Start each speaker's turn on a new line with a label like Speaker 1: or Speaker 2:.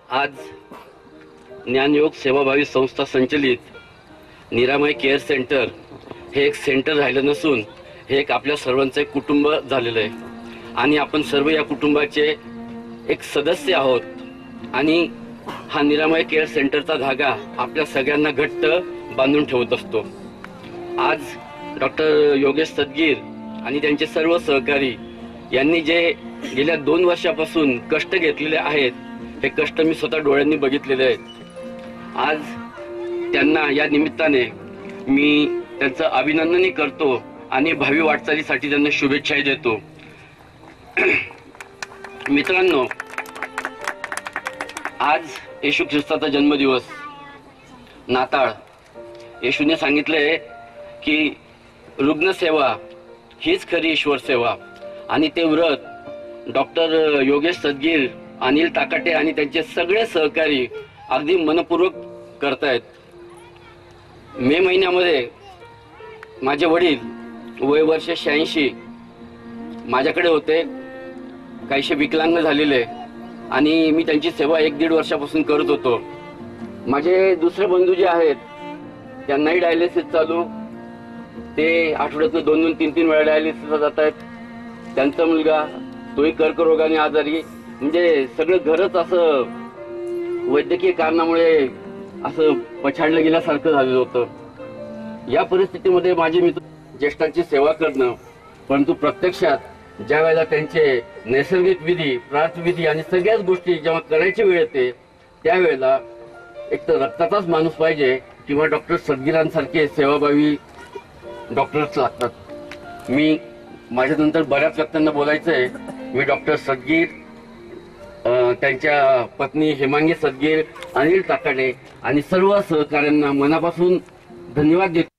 Speaker 1: आज ज्ञानयोग सेवाभावी संस्था संचलित निरामय केअर सेंटर हे एक सेंटर राहिलं नसून हे एक आपल्या सर्वांचं एक कुटुंब झालेलं आहे आणि आपण सर्व या कुटुंबाचे एक सदस्य आहोत आणि हा निरामय केअर सेंटरचा धागा आपल्या सगळ्यांना घट्ट बांधून ठेवत असतो। आज डॉक्टर योगेश सदगीर आणि त्यांचे सर्व सहकारी यांनी जे गेल्या 2 वर्षापासून कष्ट घेतलेले आहेत हे कष्ट मी स्वतः डोळ्यांनी बघितलेले आहेत। आज त्यांना या निमित्ताने मी त्यांचं अभिनंदनही करतो आणि भावी वाटचालीसाठी त्यांना शुभेच्छाही देतो। मित्रांनो, आज येशू ख्रिस्ताचा जन्मदिवस, नाताळ। येशूने सांगितले की रुग्णसेवा हीच खरी ईश्वर सेवा आणि ते व्रत डॉक्टर योगेश सदगीर, अनिल ताकाटे आणि त्यांचे सगळे सहकारी अगदी मनपूर्वक करतायत। मे महिन्यामध्ये माझे वडील वय वर्ष 86 माझ्याकडे होते, काहीशे विकलांग झालेले आणि मी त्यांची सेवा 1-1.5 वर्षापासून करत होतो। माझे दुसरे बंधू जे आहेत त्यांनाही डायलिसिस चालू, ते आठवड्यातून 2-2, 3-3 वेळा डायलिसिसला जात आहेत। त्यांचा मुलगा तोही कर्करोगाने आजारी, म्हणजे सगळं घरच असं वैद्यकीय कारणामुळे असं पछाडलं गेल्यासारखं झालेलं होतं। या परिस्थितीमध्ये माझे मित्र ज्येष्ठांची सेवा करणं, परंतु प्रत्यक्षात ज्या वेळेला त्यांचे नैसर्गिक विधी, प्रार्थविधी आणि सगळ्याच गोष्टी जेव्हा करायची वेळ येते त्यावेळेला एक तर रक्ताचाच माणूस पाहिजे किंवा डॉक्टर सदगीरांसारखे सेवाभावी डॉक्टर्स लागतात। मी माझ्यानंतर बऱ्याच व्यक्तींना बोलायचंय, मी डॉक्टर सदगीर, त्यांच्या पत्नी हेमांगी सदगीर, अनिल ताकाटे आणि सर्व सहकाऱ्यांना मनापासून धन्यवाद देतो।